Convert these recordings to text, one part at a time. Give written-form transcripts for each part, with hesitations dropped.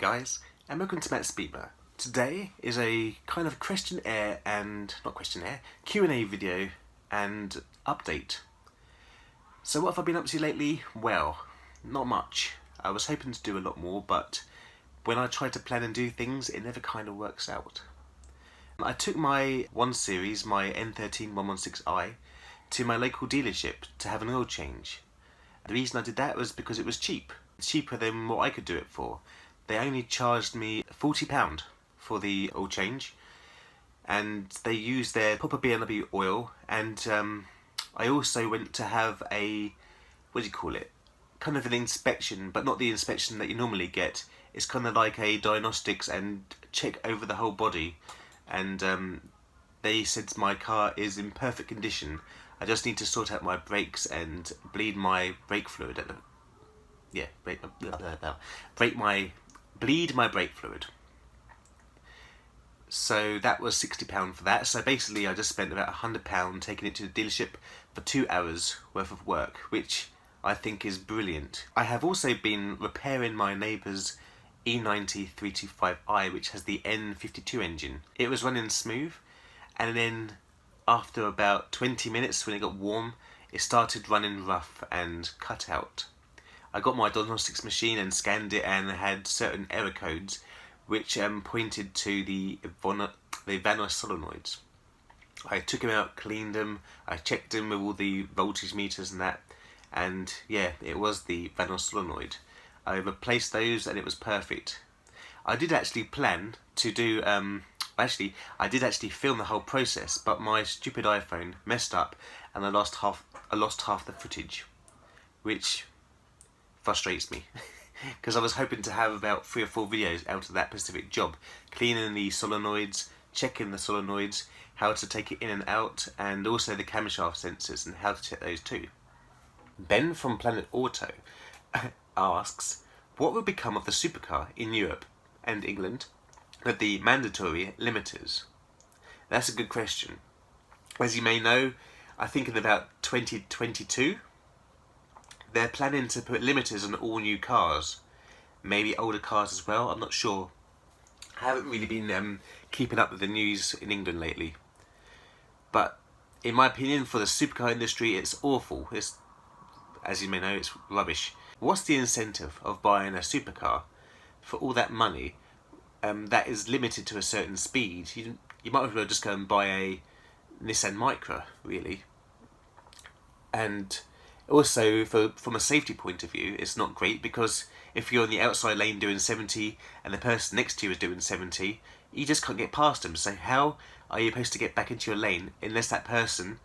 guys, and welcome to mattsbeamer. Today is a kind of Q&A video and update. So what have I been up to lately? Well, not much. I was hoping to do a lot more, but when I try to plan and do things, it never kind of works out. I took my 1 Series, my N13 116i, to my local dealership to have an oil change. The reason I did that was because it was cheap. Cheaper than what I could do it for. They only charged me £40 for the oil change, and they used their proper BMW oil, and I also went to have a, kind of an inspection, but not the inspection that you normally get. It's kind of like a diagnostics and check over the whole body, and they said my car is in perfect condition. I just need to sort out my brakes and bleed my brake fluid at the bleed my brake fluid. So that was £60 for that. So basically I just spent about £100 taking it to the dealership for 2 hours worth of work, which I think is brilliant. I have also been repairing my neighbour's E90 325i, which has the N52 engine. It was running smooth, and then after about 20 minutes when it got warm, it started running rough and cut out. I got my diagnostics machine and scanned it, and had certain error codes which pointed to the Vanna solenoids. I took them out, cleaned them, I checked them with all the voltage meters and that, and yeah, it was the Vanna solenoid. I replaced those and it was perfect. I did actually plan to do, I did actually film the whole process, but my stupid iPhone messed up and I lost half the footage, which frustrates me because I was hoping to have about 3 or 4 videos out of that specific job, cleaning the solenoids, checking the solenoids, how to take it in and out, and also the camshaft sensors and how to check those too. Ben from Planet Auto asks, what will become of the Supercar in Europe and England with the mandatory limiters? That's a good question. As you may know, I think in about 2022 they're planning to put limiters on all new cars, maybe older cars as well, I'm not sure. I haven't really been keeping up with the news in England lately. But in my opinion, for the supercar industry, it's awful. As you may know, it's rubbish. What's the incentive of buying a supercar for all that money that is limited to a certain speed? You might as well just go and buy a Nissan Micra, really. And also, from a safety point of view, it's not great, because if you're in the outside lane doing 70 and the person next to you is doing 70, you just can't get past them. So how are you supposed to get back into your lane unless that person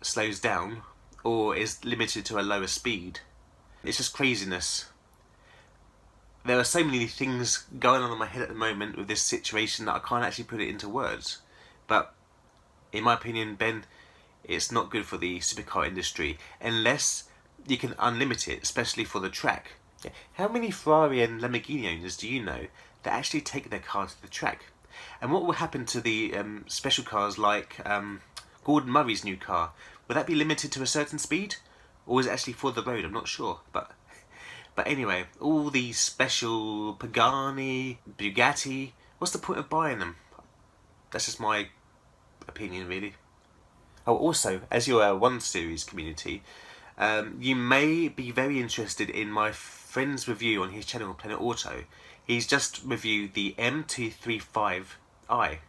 slows down or is limited to a lower speed? It's just craziness. There are so many things going on in my head at the moment with this situation that I can't actually put it into words. But in my opinion, Ben, it's not good for the supercar industry unless you can unlimit it, especially for the track. How many Ferrari and Lamborghini owners do you know that actually take their car to the track? And what will happen to the special cars like Gordon Murray's new car? Will that be limited to a certain speed? Or is it actually for the road? I'm not sure. But anyway, all these special Pagani, Bugatti, what's the point of buying them? That's just my opinion, really. Oh, also, as you're a 1 Series community, you may be very interested in my friend's review on his channel, Planet Auto. He's just reviewed the M235i,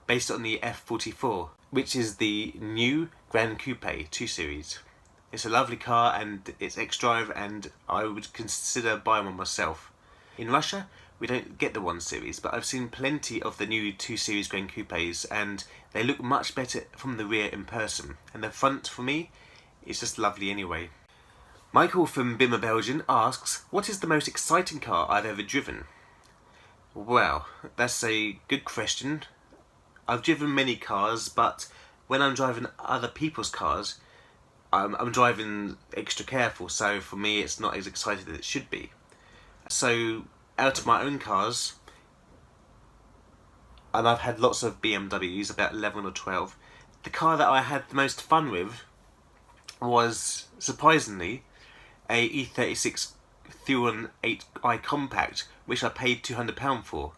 based on the F44, which is the new Grand Coupe 2 Series. It's a lovely car and it's X-Drive, and I would consider buying one myself. In Russia, we don't get the 1 Series, but I've seen plenty of the new 2 Series Grand Coupes, and they look much better from the rear in person. And the front, for me, is just lovely anyway. Michael from BImmer Belgium asks, what is the most exciting car I've ever driven? Well, that's a good question. I've driven many cars, but when I'm driving other people's cars, I'm driving extra careful, so for me it's not as exciting as it should be. So out of my own cars, and I've had lots of BMWs, about 11 or 12, the car that I had the most fun with was, surprisingly, a E36 F21 8i compact, which I paid £200 for.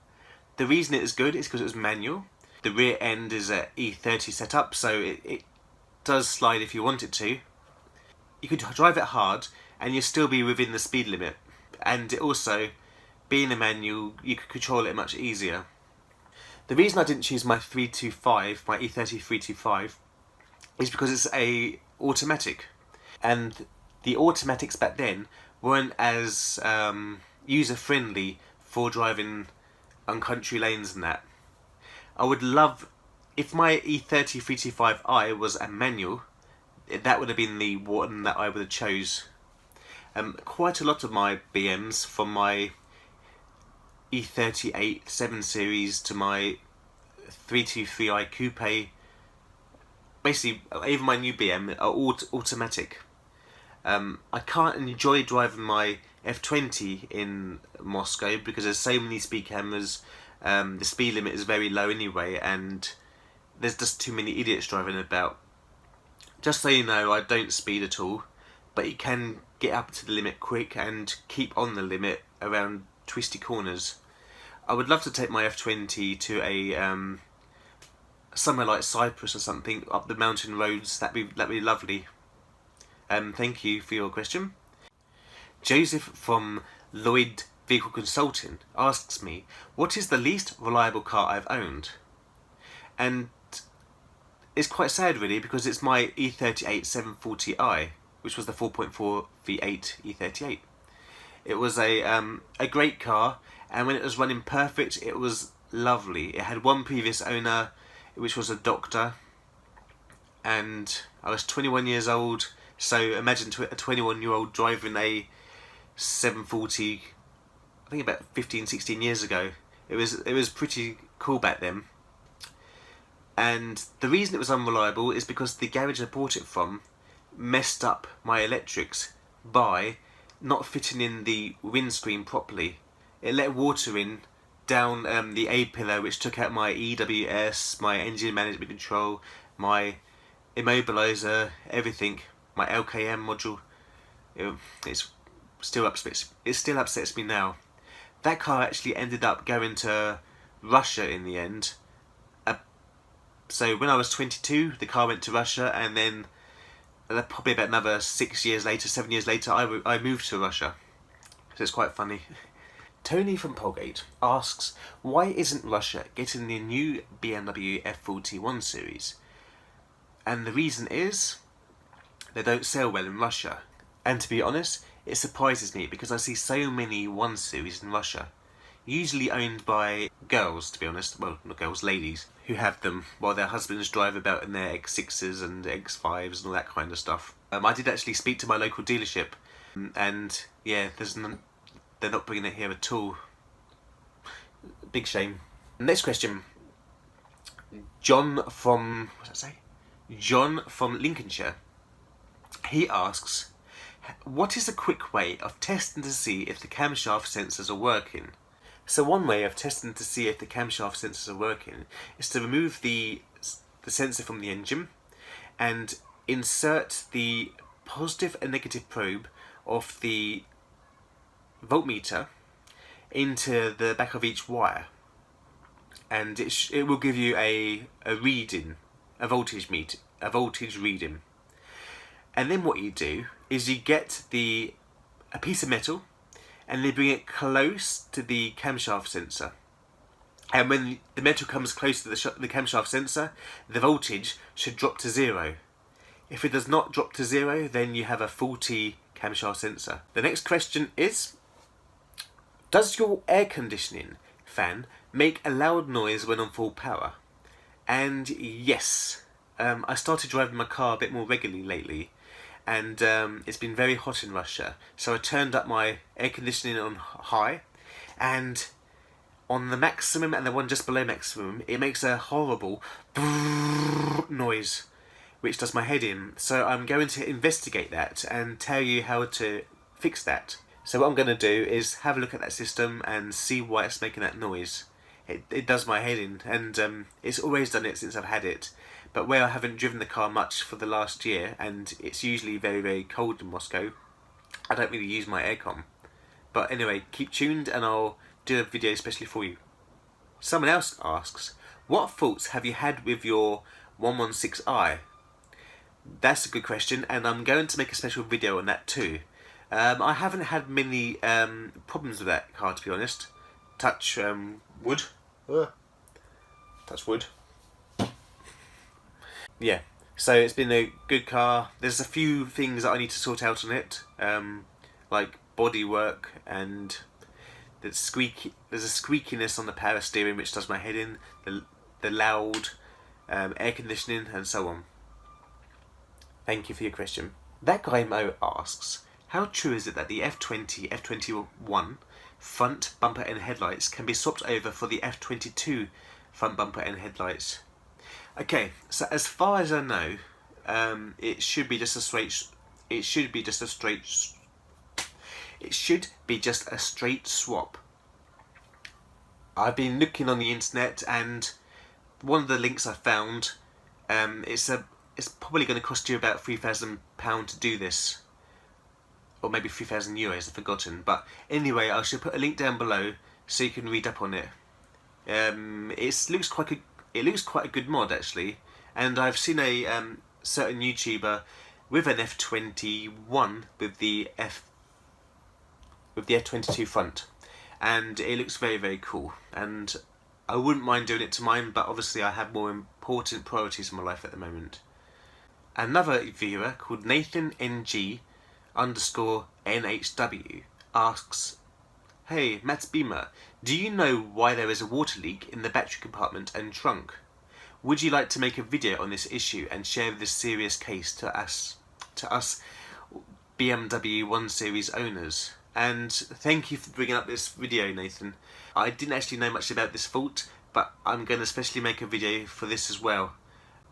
The reason it is good is because it was manual. The rear end is a E30 setup, so it does slide if you want it to. You could drive it hard and you'll still be within the speed limit. And it also, being a manual, you could control it much easier. The reason I didn't choose my 325, my E30 325, is because it's a automatic. And the automatics back then weren't as user-friendly for driving on country lanes and that. I would love, if my E30 325i was a manual, that would have been the one that I would have chose. Quite a lot of my BMs, from my E38 7 Series to my 323i Coupe, basically even my new BM are all automatic. I can't enjoy driving my F20 in Moscow because there's so many speed cameras, the speed limit is very low anyway, and there's just too many idiots driving about. Just so you know, I don't speed at all, but you can get up to the limit quick and keep on the limit around twisty corners. I would love to take my F20 to a somewhere like Cyprus or something, up the mountain roads. That'd be lovely. Thank you for your question. Joseph from Lloyd Vehicle Consulting asks me, what is the least reliable car I've owned? And it's quite sad really, because it's my E38 740i, which was the 4.4 V8 E38. It was a great car, and when it was running perfect, it was lovely. It had one previous owner, which was a doctor, and I was 21 years old, so imagine a 21-year-old driving a 740, I think about 15-16 years ago. It was pretty cool back then. And the reason it was unreliable is because the garage I bought it from messed up my electrics by not fitting in the windscreen properly. It let water in down the A-pillar, which took out my EWS, my engine management control, my immobiliser, everything, my LKM module. It still upsets me now. That car actually ended up going to Russia in the end. So when I was 22, the car went to Russia, and then probably about another 7 years later, I moved to Russia. So it's quite funny. Tony from Polgate asks, why isn't Russia getting the new BMW F21 series? And the reason is, they don't sell well in Russia. And to be honest, it surprises me because I see so many 1 series in Russia. Usually owned by girls, to be honest. Well, not girls, ladies, who have them while their husbands drive about in their X6s and X5s and all that kind of stuff. I did actually speak to my local dealership, and yeah, they're not bringing it here at all. Big shame. Next question. John from Lincolnshire. He asks, what is a quick way of testing to see if the camshaft sensors are working? So one way of testing to see if the camshaft sensors are working is to remove the sensor from the engine and insert the positive and negative probe of the voltmeter into the back of each wire, and it will give you a reading, a voltage reading. And then what you do is you get a piece of metal and they bring it close to the camshaft sensor. And when the metal comes close to the camshaft sensor, the voltage should drop to 0. If it does not drop to 0, then you have a faulty camshaft sensor. The next question is, does your air conditioning fan make a loud noise when on full power? And yes, I started driving my car a bit more regularly lately, and it's been very hot in Russia, so I turned up my air conditioning on high, and on the maximum and the one just below maximum, it makes a horrible noise, which does my head in. So I'm going to investigate that and tell you how to fix that. So what I'm going to do is have a look at that system and see why it's making that noise. It does my head in, and it's always done it since I've had it. But where I haven't driven the car much for the last year, and it's usually very, very cold in Moscow, I don't really use my aircon. But anyway, keep tuned and I'll do a video especially for you. Someone else asks, what faults have you had with your 116i? That's a good question, and I'm going to make a special video on that too. I haven't had many problems with that car, to be honest. Touch wood. Touch wood. Yeah, so it's been a good car. There's a few things that I need to sort out on it, like body work, and there's a squeakiness on the power steering which does my head in, the loud air conditioning and so on. Thank you for your question. That guy Mo asks, how true is it that the F20, F21 front bumper and headlights can be swapped over for the F22 front bumper and headlights? Okay, so as far as I know, it should be just a straight swap. I've been looking on the internet, and one of the links I found, it's probably going to cost you about £3,000 to do this, or maybe €3,000, I've forgotten. But anyway, I shall put a link down below so you can read up on it. It looks quite a good mod actually, and I've seen a certain YouTuber with an F21 with the F22 front, and it looks very, very cool, and I wouldn't mind doing it to mine, but obviously I have more important priorities in my life at the moment. Another viewer called Nathan NG_NHW asks, hey mattsbeamer, do you know why there is a water leak in the battery compartment and trunk? Would you like to make a video on this issue and share this serious case to us BMW 1 Series owners? And thank you for bringing up this video, Nathan. I didn't actually know much about this fault, but I'm going to especially make a video for this as well.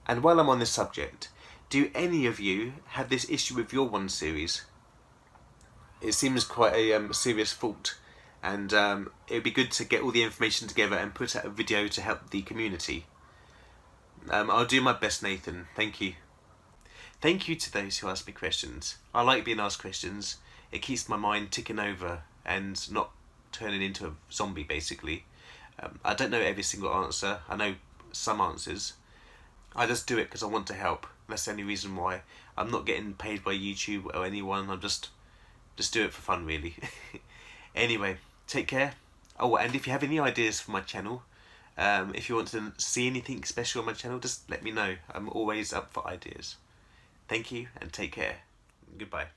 And while I'm on this subject, do any of you have this issue with your 1 Series? It seems quite a serious fault, and it would be good to get all the information together and put out a video to help the community. I'll do my best, Nathan. Thank you. Thank you to those who ask me questions. I like being asked questions. It keeps my mind ticking over and not turning into a zombie, basically. I don't know every single answer. I know some answers. I just do it because I want to help. That's the only reason why. I'm not getting paid by YouTube or anyone. I'm just do it for fun, really. Anyway, take care. Oh, and if you have any ideas for my channel, if you want to see anything special on my channel, just let me know. I'm always up for ideas. Thank you and take care. Goodbye.